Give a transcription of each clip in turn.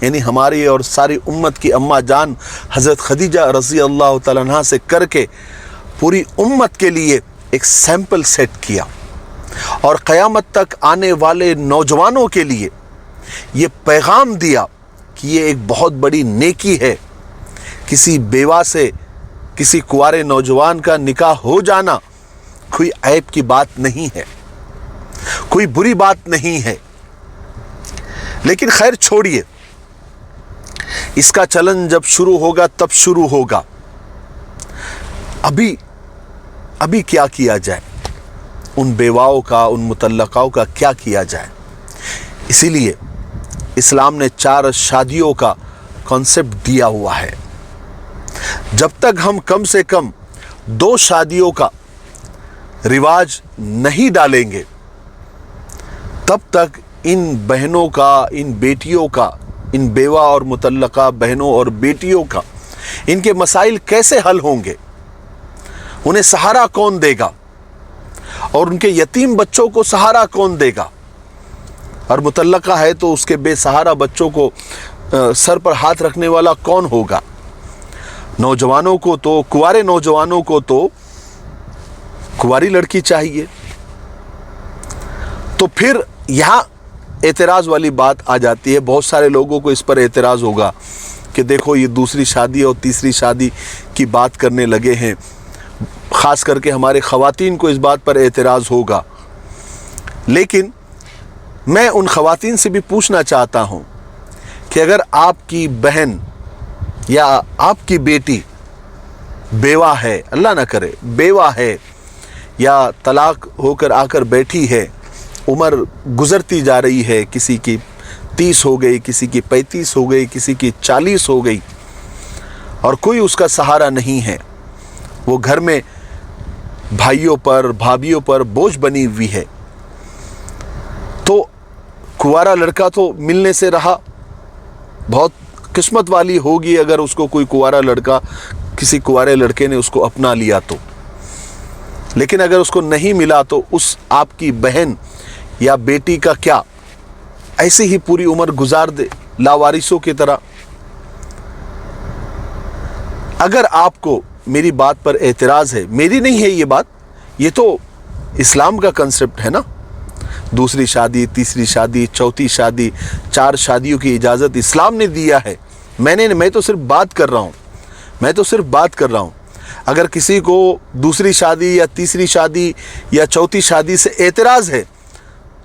یعنی ہماری اور ساری امت کی اماں جان حضرت خدیجہ رضی اللہ تعالیٰ عنہا سے کر کے پوری امت کے لیے ایک سیمپل سیٹ کیا، اور قیامت تک آنے والے نوجوانوں کے لیے یہ پیغام دیا کہ یہ ایک بہت بڑی نیکی ہے، کسی بیوہ سے کسی کنوارے نوجوان کا نکاح ہو جانا کوئی عیب کی بات نہیں ہے، کوئی بری بات نہیں ہے۔ لیکن خیر چھوڑیے، اس کا چلن جب شروع ہوگا تب شروع ہوگا، ابھی کیا کیا جائے، ان بیواؤں کا، ان مطلقاؤں کا کیا کیا جائے؟ اسی لیے اسلام نے 4 شادیوں کا کانسیپٹ دیا ہوا ہے۔ جب تک ہم کم سے کم 2 شادیوں کا رواج نہیں ڈالیں گے، تب تک ان بہنوں کا، ان بیٹیوں کا، ان بیوہ اور مطلقہ بہنوں اور بیٹیوں کا ان کے مسائل کیسے حل ہوں گے؟ انہیں سہارا کون دے گا؟ اور ان کے یتیم بچوں کو سہارا کون دے گا؟ اور مطلقہ ہے تو اس کے بے سہارا بچوں کو سر پر ہاتھ رکھنے والا کون ہوگا؟ نوجوانوں کو تو، کنوارے نوجوانوں کو تو کنواری لڑکی چاہیے۔ تو پھر یہاں اعتراض والی بات آ جاتی ہے، بہت سارے لوگوں کو اس پر اعتراض ہوگا کہ دیکھو یہ دوسری شادی اور تیسری شادی کی بات کرنے لگے ہیں، خاص کر کے ہمارے خواتین کو اس بات پر اعتراض ہوگا۔ لیکن میں ان خواتین سے بھی پوچھنا چاہتا ہوں کہ اگر آپ کی بہن یا آپ کی بیٹی بیوہ ہے، اللہ نہ کرے بیوہ ہے، یا طلاق ہو کر آ کر بیٹھی ہے، عمر گزرتی جا رہی ہے، کسی کی 30 ہو گئی، کسی کی 35 ہو گئی، کسی کی 40 ہو گئی، اور کوئی اس کا سہارا نہیں ہے، وہ گھر میں بھائیوں پر، بھابھیوں پر بوجھ بنی ہوئی ہے، تو کنوارا لڑکا تو ملنے سے رہا، بہت قسمت والی ہوگی اگر اس کو کوئی کنوارا لڑکا، کسی کنوارے لڑکے نے اس کو اپنا لیا تو۔ لیکن اگر اس کو نہیں ملا تو اس آپ کی بہن یا بیٹی کا کیا؟ ایسے ہی پوری عمر گزار دے لاوارثوں کی طرح۔ اگر آپ کو میری بات پر اعتراض ہے، میری نہیں ہے یہ بات، یہ تو اسلام کا کنسپٹ ہے نا، دوسری شادی، تیسری شادی، چوتھی شادی، 4 شادیوں کی اجازت اسلام نے دیا ہے۔ میں تو صرف بات کر رہا ہوں، اگر کسی کو دوسری شادی یا تیسری شادی یا چوتھی شادی سے اعتراض ہے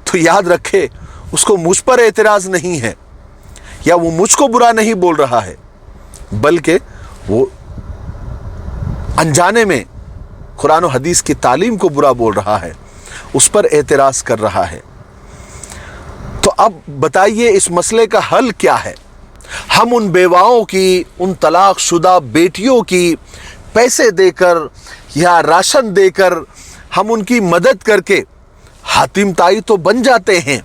تو یاد رکھے اس کو مجھ پر اعتراض نہیں ہے، یا وہ مجھ کو برا نہیں بول رہا ہے، بلکہ وہ انجانے میں قرآن و حدیث کی تعلیم کو برا بول رہا ہے، اس پر اعتراض کر رہا ہے۔ تو اب بتائیے اس مسئلے کا حل کیا ہے؟ ہم ان بیواؤں کی، ان طلاق شدہ بیٹیوں کی پیسے دے کر یا راشن دے کر ہم ان کی مدد کر کے حاتم تائی تو بن جاتے ہیں،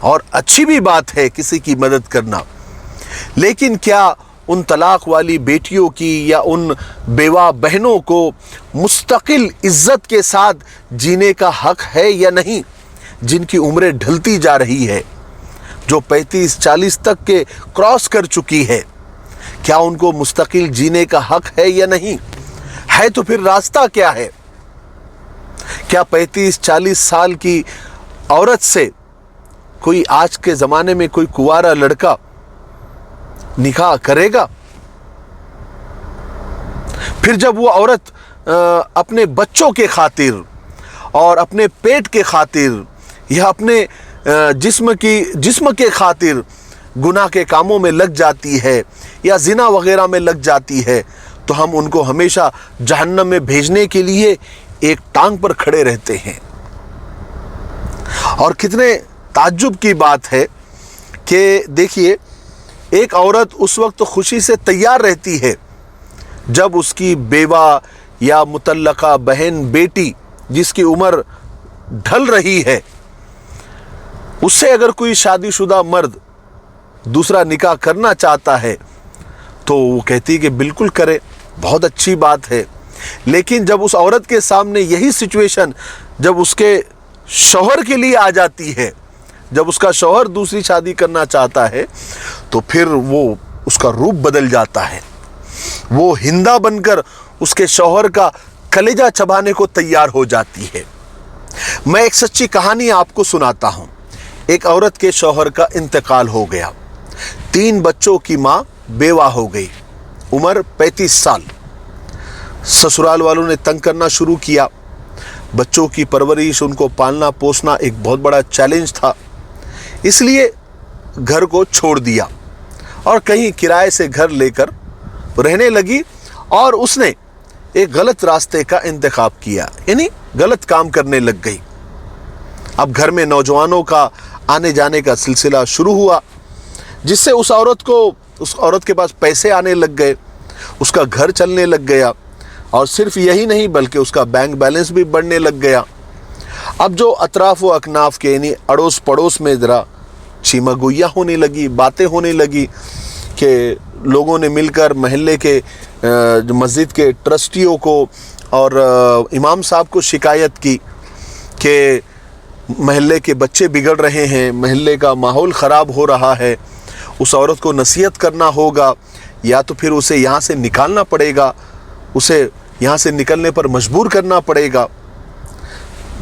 اور اچھی بھی بات ہے کسی کی مدد کرنا، لیکن کیا ان طلاق والی بیٹیوں کی یا ان بیوہ بہنوں کو مستقل عزت کے ساتھ جینے کا حق ہے یا نہیں؟ جن کی عمریں ڈھلتی جا رہی ہے، جو 35-40 تک کے کراس کر چکی ہے، کیا ان کو مستقل جینے کا حق ہے یا نہیں ہے؟ تو پھر راستہ کیا ہے؟ کیا 35-40 سال کی عورت سے کوئی آج کے زمانے میں کوئی کنوارا لڑکا نکاح کرے گا؟ پھر جب وہ عورت اپنے بچوں کے خاطر اور اپنے پیٹ کے خاطر یا اپنے جسم کے خاطر گناہ کے کاموں میں لگ جاتی ہے یا زنا وغیرہ میں لگ جاتی ہے، تو ہم ان کو ہمیشہ جہنم میں بھیجنے کے لیے ایک ٹانگ پر کھڑے رہتے ہیں۔ اور کتنے تعجب کی بات ہے کہ دیکھیے، ایک عورت اس وقت خوشی سے تیار رہتی ہے جب اس کی بیوہ یا مطلقہ بہن، بیٹی جس کی عمر ڈھل رہی ہے، اس سے اگر کوئی شادی شدہ مرد دوسرا نکاح کرنا چاہتا ہے تو وہ کہتی ہے کہ بالکل کرے، بہت اچھی بات ہے۔ لیکن جب اس عورت کے سامنے یہی سچویشن جب اس کے شوہر کے لیے آ جاتی ہے، جب اس کا شوہر دوسری شادی کرنا چاہتا ہے، تو پھر وہ اس کا روپ بدل جاتا ہے، وہ ہندا بن کر اس کے شوہر کا کلیجہ چبانے کو تیار ہو جاتی ہے۔ میں ایک سچی کہانی آپ کو سناتا ہوں۔ ایک عورت کے شوہر کا انتقال ہو گیا، 3 بچوں کی ماں بیوہ ہو گئی، عمر 35 سال۔ سسرال والوں نے تنگ کرنا شروع کیا۔ بچوں کی پرورش، ان کو پالنا پوسنا ایک بہت بڑا چیلنج تھا، اس لیے گھر کو چھوڑ دیا اور کہیں کرائے سے گھر لے کر رہنے لگی، اور اس نے ایک غلط راستے کا انتخاب کیا، یعنی غلط کام کرنے لگ گئی۔ اب گھر میں نوجوانوں کا آنے جانے کا سلسلہ شروع ہوا، جس سے اس عورت کے پاس پیسے آنے لگ گئے، اس کا گھر چلنے لگ گیا، اور صرف یہی نہیں بلکہ اس کا بینک بیلنس بھی بڑھنے لگ گیا۔ اب جو اطراف و اکناف کے یعنی اڑوس پڑوس میں ذرا چیمہ گوئیاں ہونے لگی، باتیں ہونے لگی کہ لوگوں نے مل کر محلے کے مسجد کے ٹرسٹیوں کو اور امام صاحب کو شکایت کی کہ محلے کے بچے بگڑ رہے ہیں، محلے کا ماحول خراب ہو رہا ہے، اس عورت کو نصیحت کرنا ہوگا، یا تو پھر اسے یہاں سے نکالنا پڑے گا، اسے یہاں سے نکلنے پر مجبور کرنا پڑے گا۔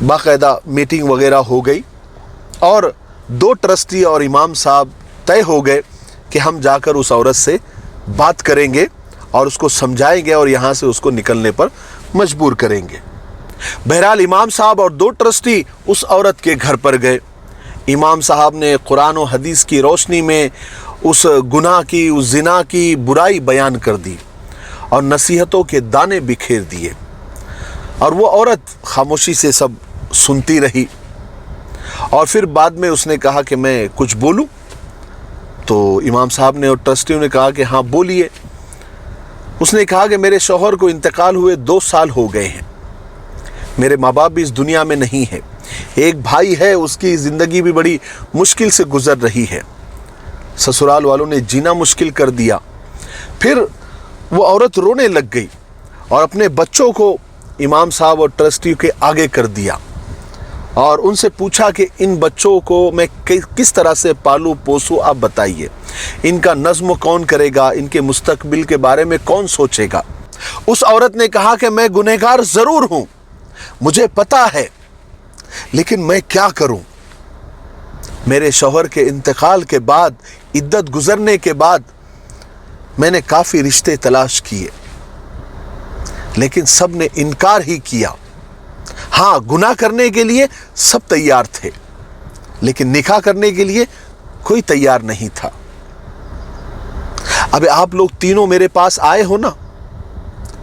باقاعدہ میٹنگ وغیرہ ہو گئی، اور 2 ٹرسٹی اور امام صاحب طے ہو گئے کہ ہم جا کر اس عورت سے بات کریں گے اور اس کو سمجھائیں گے اور یہاں سے اس کو نکلنے پر مجبور کریں گے۔ بہرحال امام صاحب اور 2 ٹرسٹی اس عورت کے گھر پر گئے۔ امام صاحب نے قرآن و حدیث کی روشنی میں اس گناہ کی، اس زنا کی برائی بیان کر دی اور نصیحتوں کے دانے بکھیر دیے، اور وہ عورت خاموشی سے سب سنتی رہی۔ اور پھر بعد میں اس نے کہا کہ میں کچھ بولوں، تو امام صاحب نے اور ٹرسٹیوں نے کہا کہ ہاں بولیے۔ اس نے کہا کہ میرے شوہر کو انتقال ہوئے 2 سال ہو گئے ہیں، میرے ماں باپ بھی اس دنیا میں نہیں ہے، ایک بھائی ہے، اس کی زندگی بھی بڑی مشکل سے گزر رہی ہے، سسرال والوں نے جینا مشکل کر دیا۔ پھر وہ عورت رونے لگ گئی اور اپنے بچوں کو امام صاحب اور ٹرسٹیوں کے آگے کر دیا، اور ان سے پوچھا کہ ان بچوں کو میں کس طرح سے پالوں پوسوں، آپ بتائیے، ان کا نظم کون کرے گا، ان کے مستقبل کے بارے میں کون سوچے گا۔ اس عورت نے کہا کہ میں گنہگار ضرور ہوں، مجھے پتا ہے، لیکن میں کیا کروں؟ میرے شوہر کے انتقال کے بعد، عدت گزرنے کے بعد میں نے کافی رشتے تلاش کیے، لیکن سب نے انکار ہی کیا۔ ہاں، گناہ کرنے کے لیے سب تیار تھے، لیکن نکاح کرنے کے لیے کوئی تیار نہیں تھا۔ اب آپ لوگ تینوں میرے پاس آئے ہو نا،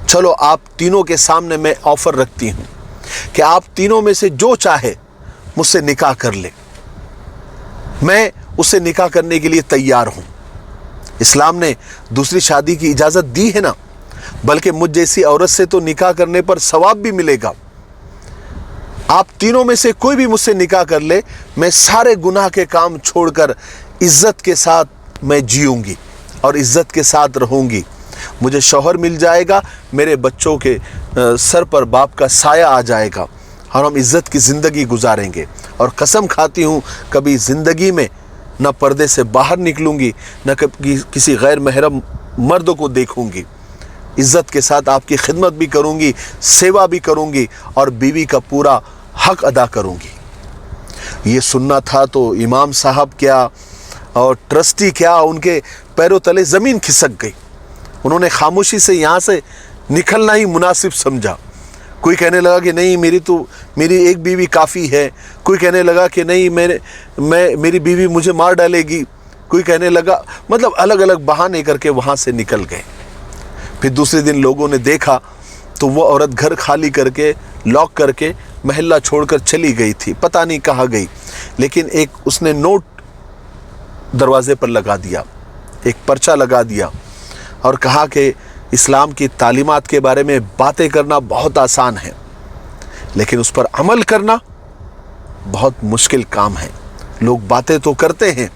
چلو آپ تینوں کے سامنے میں آفر رکھتی ہوں کہ آپ تینوں میں سے جو چاہے مجھ سے نکاح کر لے، میں اس سے نکاح کرنے کے لیے تیار ہوں۔ اسلام نے دوسری شادی کی اجازت دی ہے نا، بلکہ مجھ جیسی عورت سے تو نکاح کرنے پر ثواب بھی ملے گا۔ آپ تینوں میں سے کوئی بھی مجھ سے نکاح کر لے، میں سارے گناہ کے کام چھوڑ کر عزت کے ساتھ میں جیوں گی اور عزت کے ساتھ رہوں گی۔ مجھے شوہر مل جائے گا، میرے بچوں کے سر پر باپ کا سایہ آ جائے گا، اور ہم عزت کی زندگی گزاریں گے۔ اور قسم کھاتی ہوں کبھی زندگی میں نہ پردے سے باہر نکلوں گی، نہ کبھی کسی غیر محرم مرد کو دیکھوں گی۔ عزت کے ساتھ آپ کی خدمت بھی کروں گی، سیوا بھی کروں گی، اور بیوی کا پورا حق ادا کروں گی۔ یہ سننا تھا تو امام صاحب کیا اور ٹرسٹی کیا، ان کے پیروں تلے زمین کھسک گئی۔ انہوں نے خاموشی سے یہاں سے نکلنا ہی مناسب سمجھا۔ کوئی کہنے لگا کہ نہیں، میری ایک بیوی کافی ہے، کوئی کہنے لگا کہ نہیں، میری بیوی مجھے مار ڈالے گی، کوئی کہنے لگا، مطلب الگ الگ بہانے کر کے وہاں سے نکل گئے۔ پھر دوسرے دن لوگوں نے دیکھا تو وہ عورت گھر خالی کر کے، لاک کر کے، محلہ چھوڑ کر چلی گئی تھی، پتہ نہیں کہاں گئی، لیکن اس نے نوٹ دروازے پر لگا دیا، ایک پرچہ لگا دیا، اور کہا کہ اسلام کی تعلیمات کے بارے میں باتیں کرنا بہت آسان ہے، لیکن اس پر عمل کرنا بہت مشکل کام ہے۔ لوگ باتیں تو کرتے ہیں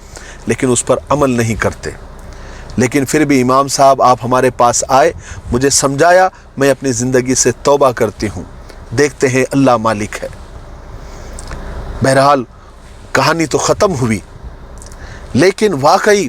لیکن اس پر عمل نہیں کرتے۔ لیکن پھر بھی امام صاحب آپ ہمارے پاس آئے، مجھے سمجھایا، میں اپنی زندگی سے توبہ کرتی ہوں، دیکھتے ہیں اللہ مالک ہے۔ بہرحال کہانی تو ختم ہوئی، لیکن واقعی